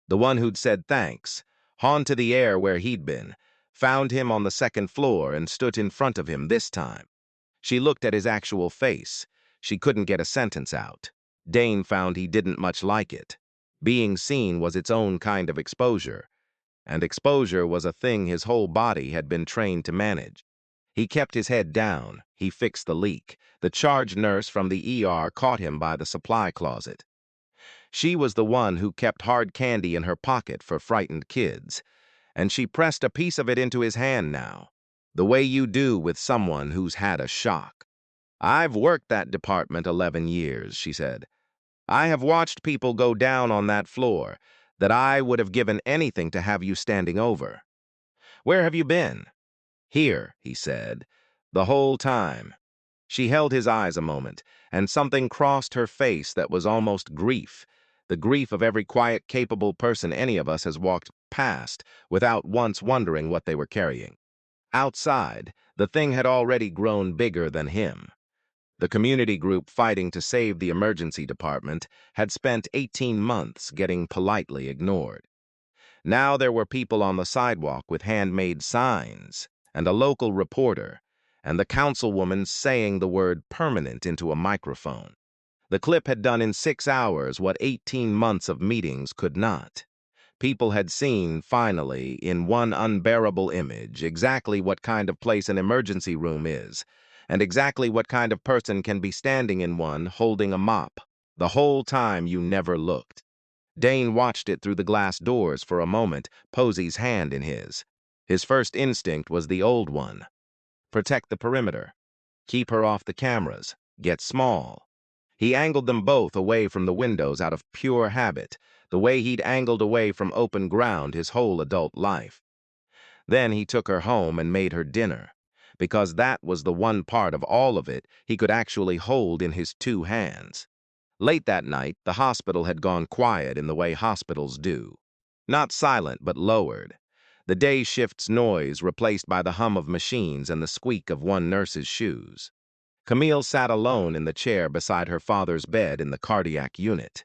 the one who'd said thanks, on to the air where he'd been, found him on the 2nd floor and stood in front of him this time. She looked at his actual face. She couldn't get a sentence out. Dane found he didn't much like it. Being seen was its own kind of exposure, and exposure was a thing his whole body had been trained to manage. He kept his head down. He fixed the leak. The charge nurse from the ER caught him by the supply closet. She was the one who kept hard candy in her pocket for frightened kids, and she pressed a piece of it into his hand now, the way you do with someone who's had a shock. "I've worked that department 11 years," she said. "I have watched people go down on that floor that I would have given anything to have you standing over. Where have you been?" "Here," he said, "the whole time." She held his eyes a moment, and something crossed her face that was almost grief, the grief of every quiet, capable person any of us has walked past without once wondering what they were carrying. Outside, the thing had already grown bigger than him. The community group fighting to save the emergency department had spent 18 months getting politely ignored. Now there were people on the sidewalk with handmade signs, and a local reporter, and the councilwoman saying the word permanent into a microphone. The clip had done in 6 hours what 18 months of meetings could not. People had seen, finally, in one unbearable image, exactly what kind of place an emergency room is, and exactly what kind of person can be standing in one holding a mop, the whole time you never looked. Dane watched it through the glass doors for a moment, Posey's hand in his. His first instinct was the old one. Protect the perimeter. Keep her off the cameras. Get small. He angled them both away from the windows out of pure habit, the way he'd angled away from open ground his whole adult life. Then he took her home and made her dinner, because that was the one part of all of it he could actually hold in his 2 hands. Late that night, the hospital had gone quiet in the way hospitals do. Not silent, but lowered. The day shift's noise replaced by the hum of machines and the squeak of one nurse's shoes. Camille sat alone in the chair beside her father's bed in the cardiac unit.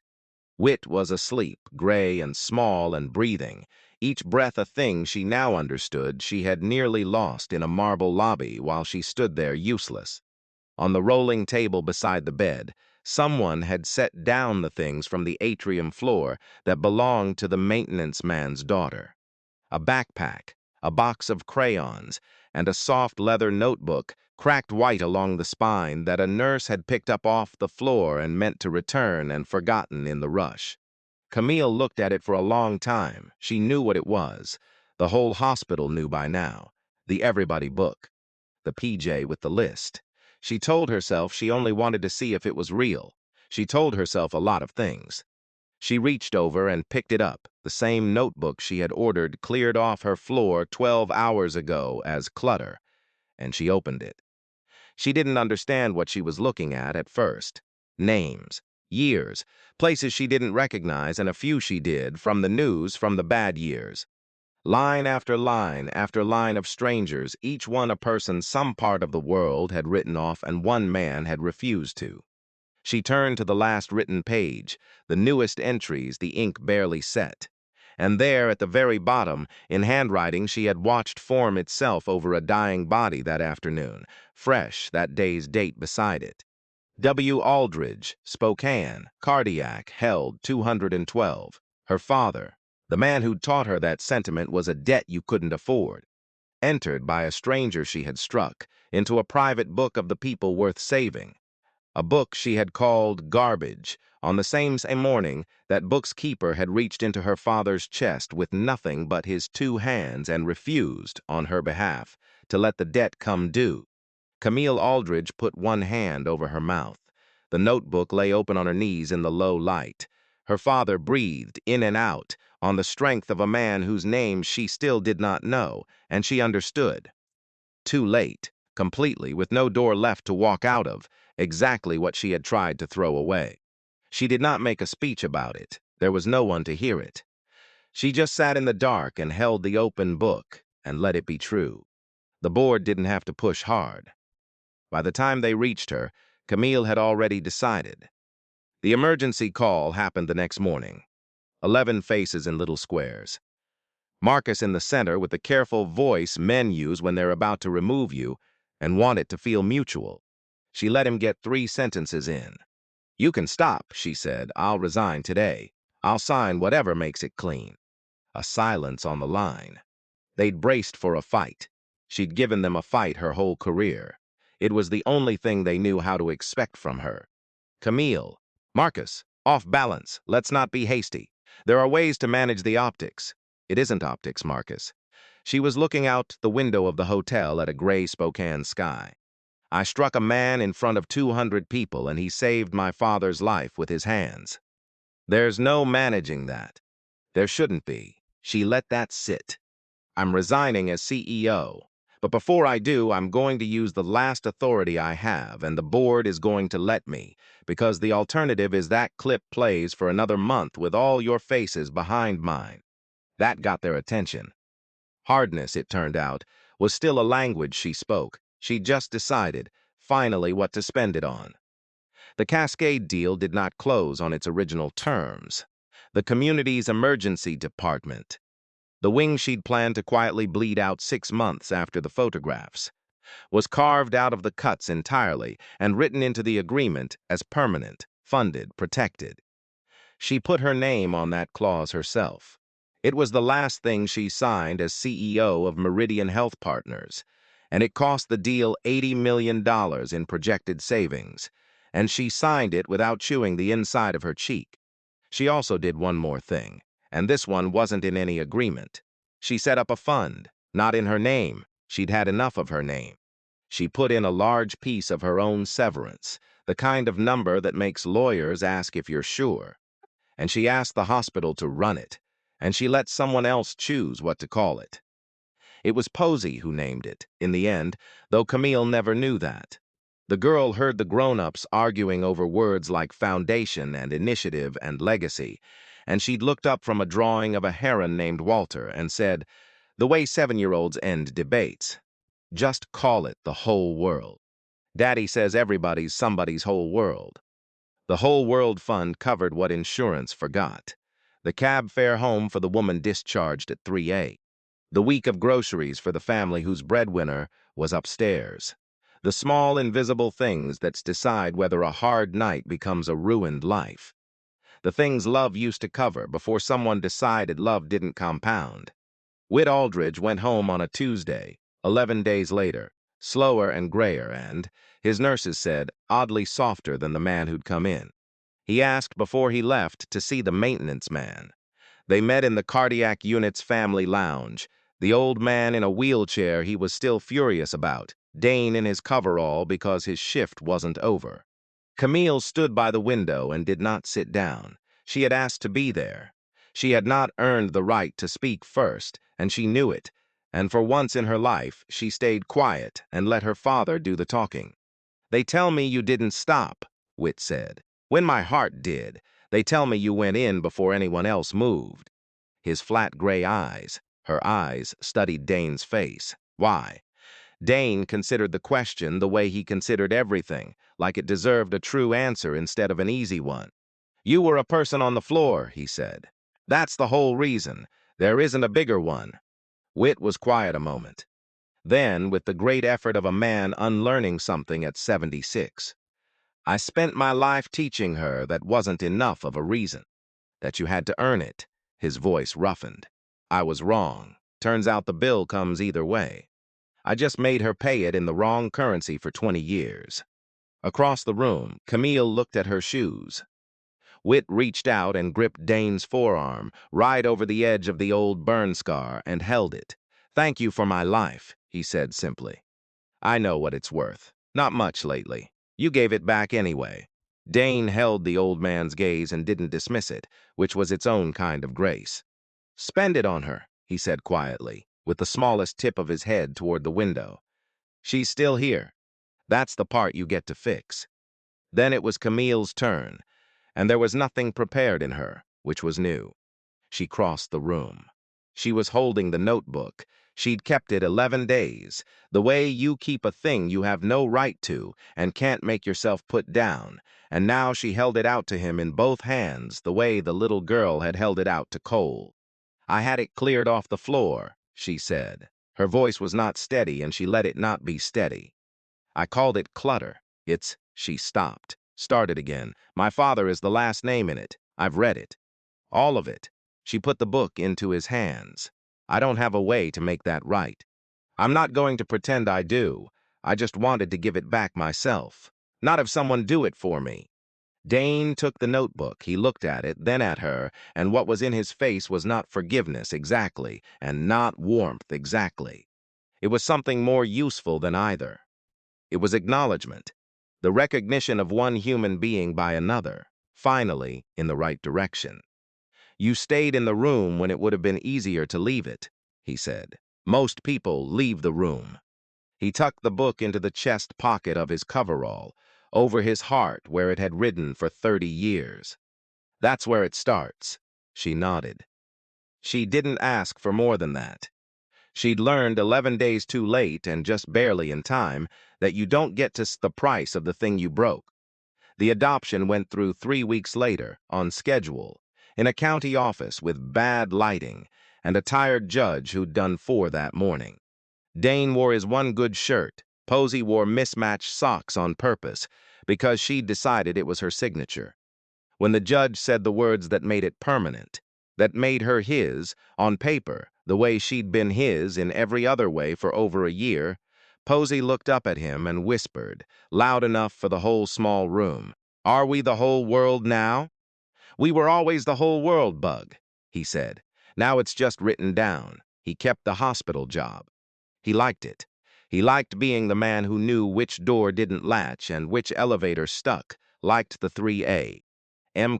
Whit was asleep, gray and small and breathing, each breath a thing she now understood she had nearly lost in a marble lobby while she stood there useless. On the rolling table beside the bed, someone had set down the things from the atrium floor that belonged to the maintenance man's daughter. A backpack, a box of crayons, and a soft leather notebook cracked white along the spine that a nurse had picked up off the floor and meant to return and forgotten in the rush. Camille looked at it for a long time. She knew what it was. The whole hospital knew by now. The Everybody book. The PJ with the list. She told herself she only wanted to see if it was real. She told herself a lot of things. She reached over and picked it up, the same notebook she had ordered cleared off her floor 12 hours ago as clutter, and she opened it. She didn't understand what she was looking at first. Names, years, places she didn't recognize and a few she did, from the news, from the bad years. Line after line of strangers, each one a person some part of the world had written off and one man had refused to. She turned to the last written page, the newest entries, the ink barely set. And there, at the very bottom, in handwriting she had watched form itself over a dying body that afternoon, fresh, that day's date beside it. W. Aldridge, Spokane, cardiac, held 212. Her father, the man who'd taught her that sentiment was a debt you couldn't afford. Entered by a stranger she had struck into a private book of the people worth saving. A book she had called Garbage, on the same morning that book's keeper had reached into her father's chest with nothing but his 2 hands and refused, on her behalf, to let the debt come due. Camille Aldridge put one hand over her mouth. The notebook lay open on her knees in the low light. Her father breathed in and out on the strength of a man whose name she still did not know, and she understood. Too late, completely, with no door left to walk out of, exactly what she had tried to throw away. She did not make a speech about it. There was no one to hear it. She just sat in the dark and held the open book and let it be true. The board didn't have to push hard. By the time they reached her, Camille had already decided. The emergency call happened the next morning. 11 faces in little squares. Marcus in the center with the careful voice men use when they're about to remove you and want it to feel mutual. She let him get 3 sentences in. "You can stop," she said. "I'll resign today. I'll sign whatever makes it clean." A silence on the line. They'd braced for a fight. She'd given them a fight her whole career. It was the only thing they knew how to expect from her. Camille, "Marcus, off balance. Let's not be hasty. There are ways to manage the optics." "It isn't optics, Marcus." She was looking out the window of the hotel at a gray Spokane sky. "I struck a man in front of 200 people and he saved my father's life with his hands. There's no managing that. There shouldn't be." She let that sit. "I'm resigning as CEO. But before I do, I'm going to use the last authority I have, and the board is going to let me, because the alternative is that clip plays for another month with all your faces behind mine. That got their attention. Hardness, it turned out, was still a language she spoke. She'd just decided, finally, what to spend it on. The Cascade deal did not close on its original terms. The community's emergency department, the wing she'd planned to quietly bleed out 6 months after the photographs, was carved out of the cuts entirely and written into the agreement as permanent, funded, protected. She put her name on that clause herself. It was the last thing she signed as CEO of Meridian Health Partners, and it cost the deal $80 million in projected savings, and she signed it without chewing the inside of her cheek. She also did one more thing, and this one wasn't in any agreement. She set up a fund, not in her name. She'd had enough of her name. She put in a large piece of her own severance, the kind of number that makes lawyers ask if you're sure. And she asked the hospital to run it, and she let someone else choose what to call it. It was Posey who named it, in the end, though Camille never knew that. The girl heard the grown-ups arguing over words like foundation and initiative and legacy, and she'd looked up from a drawing of a heron named Walter and said, "The way 7-year-olds end debates. Just call it the whole world. Daddy says everybody's somebody's whole world." The Whole World Fund covered what insurance forgot. The cab fare home for the woman discharged at 3 a. The week of groceries for the family whose breadwinner was upstairs. The small invisible things that decide whether a hard night becomes a ruined life. The things love used to cover before someone decided love didn't compound. Whit Aldridge went home on a Tuesday, 11 days later, slower and grayer and, his nurses said, oddly softer than the man who'd come in. He asked before he left to see the maintenance man. They met in the cardiac unit's family lounge, the old man in a wheelchair he was still furious about, Dane in his coverall because his shift wasn't over. Camille stood by the window and did not sit down. She had asked to be there. She had not earned the right to speak first, and she knew it, and for once in her life she stayed quiet and let her father do the talking. "They tell me you didn't stop," Whit said. "When my heart did, they tell me you went in before anyone else moved." His flat gray eyes, her eyes, studied Dane's face. Why? Dane considered the question the way he considered everything, like it deserved a true answer instead of an easy one. "You were a person on the floor," he said. "That's the whole reason. There isn't a bigger one." Whit was quiet a moment. Then, with the great effort of a man unlearning something at 76, "I spent my life teaching her that wasn't enough of a reason, that you had to earn it." His voice roughened. "I was wrong. Turns out the bill comes either way. I just made her pay it in the wrong currency for 20 years. Across the room, Camille looked at her shoes. Whit reached out and gripped Dane's forearm, right over the edge of the old burn scar, and held it. "Thank you for my life," he said simply. "I know what it's worth. Not much lately. You gave it back anyway." Dane held the old man's gaze and didn't dismiss it, which was its own kind of grace. "Spend it on her," he said quietly, with the smallest tip of his head toward the window. "She's still here. That's the part you get to fix." Then it was Camille's turn, and there was nothing prepared in her, which was new. She crossed the room. She was holding the notebook. She'd kept it 11 days, the way you keep a thing you have no right to and can't make yourself put down, and now she held it out to him in both hands the way the little girl had held it out to Cole. "I had it cleared off the floor," she said. Her voice was not steady, and she let it not be steady. "I called it clutter. It's—" She stopped, started again. "My father is the last name in it. I've read it. All of it." She put the book into his hands. "I don't have a way to make that right. I'm not going to pretend I do. I just wanted to give it back myself. Not have someone do it for me." Dane took the notebook. He looked at it, then at her, and what was in his face was not forgiveness exactly, and not warmth exactly. It was something more useful than either. It was acknowledgement, the recognition of one human being by another, finally in the right direction. "You stayed in the room when it would have been easier to leave it," he said. "Most people leave the room." He tucked the book into the chest pocket of his coverall, over his heart where it had ridden for 30 years. That's where it starts. She nodded. She didn't ask for more than that. She'd learned 11 days too late and just barely in time that you don't get to the price of the thing you broke. The adoption went through 3 weeks later, on schedule, in a county office with bad lighting and a tired judge who'd done 4 that morning. Dane wore his one good shirt. Posey wore mismatched socks on purpose because she'd decided it was her signature. When the judge said the words that made it permanent, that made her his, on paper, the way she'd been his in every other way for over a year, Posey looked up at him and whispered, loud enough for the whole small room, "Are we the whole world now?" "We were always the whole world, Bug," he said. "Now it's just written down." He kept the hospital job. He liked it. He liked being the man who knew which door didn't latch and which elevator stuck, liked the 3A.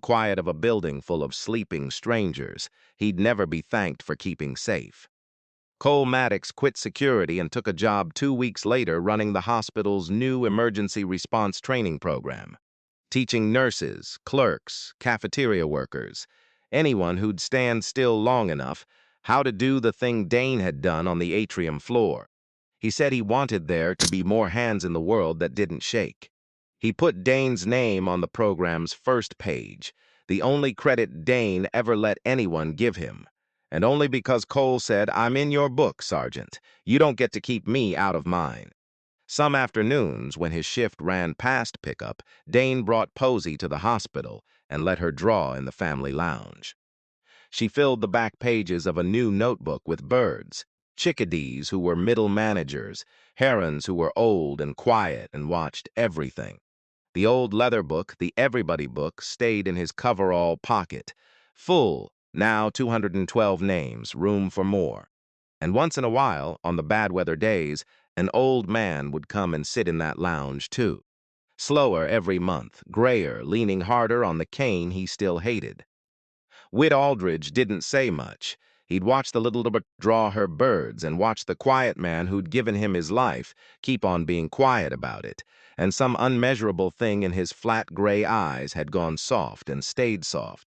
Quiet of a building full of sleeping strangers, he'd never be thanked for keeping safe. Cole Maddox quit security and took a job 2 weeks later running the hospital's new emergency response training program, teaching nurses, clerks, cafeteria workers, anyone who'd stand still long enough, how to do the thing Dane had done on the atrium floor. He said he wanted there to be more hands in the world that didn't shake. He put Dane's name on the program's first page, the only credit Dane ever let anyone give him. And only because Cole said, "I'm in your book, Sergeant. You don't get to keep me out of mine." Some afternoons, when his shift ran past pickup, Dane brought Posey to the hospital and let her draw in the family lounge. She filled the back pages of a new notebook with birds, chickadees who were middle managers, herons who were old and quiet and watched everything. The old leather book, the Everybody book, stayed in his coverall pocket, full, now 212 names, room for more. And once in a while, on the bad weather days, an old man would come and sit in that lounge too. Slower every month, grayer, leaning harder on the cane he still hated. Whit Aldridge didn't say much. He'd watch the little draw her birds and watch the quiet man who'd given him his life keep on being quiet about it, and some unmeasurable thing in his flat gray eyes had gone soft and stayed soft.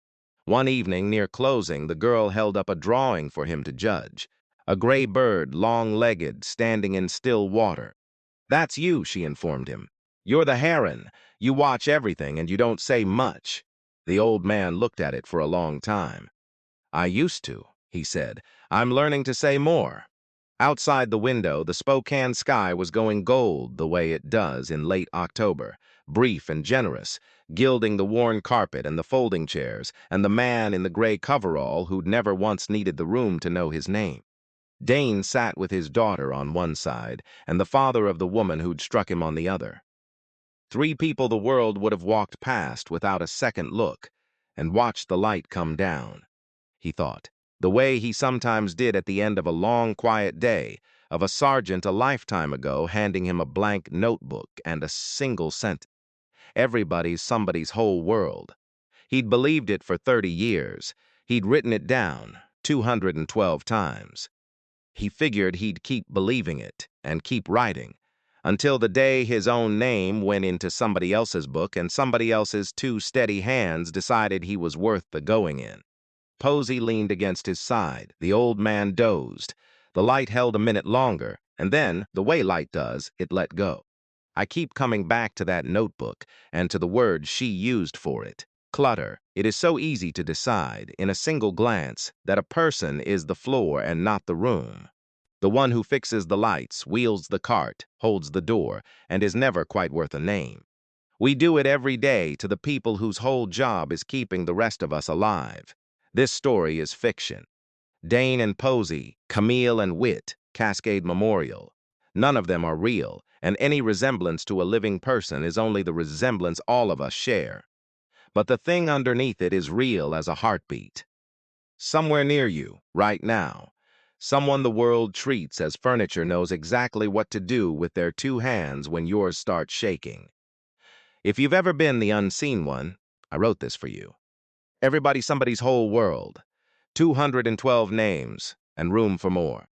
One evening near closing, the girl held up a drawing for him to judge. A gray bird, long-legged, standing in still water. "That's you," she informed him. "You're the heron. You watch everything and you don't say much." The old man looked at it for a long time. "I used to," he said. "I'm learning to say more." Outside the window, the Spokane sky was going gold the way it does in late October, brief and generous, gilding the worn carpet and the folding chairs, and the man in the gray coverall who'd never once needed the room to know his name. Dane sat with his daughter on one side and the father of the woman who'd struck him on the other. 3 people the world would have walked past without a second look and watched the light come down, he thought, the way he sometimes did at the end of a long, quiet day, of a sergeant a lifetime ago handing him a blank notebook and a single sentence. Everybody's somebody's whole world. He'd believed it for 30 years. He'd written it down 212 times. He figured he'd keep believing it and keep writing until the day his own name went into somebody else's book and somebody else's 2 steady hands decided he was worth the going in. Posey leaned against his side. The old man dozed. The light held a minute longer, and then, the way light does, it let go. I keep coming back to that notebook and to the word she used for it. Clutter. It is so easy to decide, in a single glance, that a person is the floor and not the room. The one who fixes the lights, wheels the cart, holds the door, and is never quite worth a name. We do it every day to the people whose whole job is keeping the rest of us alive. This story is fiction. Dane and Posey, Camille and Whit, Cascade Memorial. None of them are real, and any resemblance to a living person is only the resemblance all of us share. But the thing underneath it is real as a heartbeat. Somewhere near you, right now, someone the world treats as furniture knows exactly what to do with their 2 hands when yours starts shaking. If you've ever been the unseen one, I wrote this for you. Everybody somebody's whole world. 212 names, and room for more.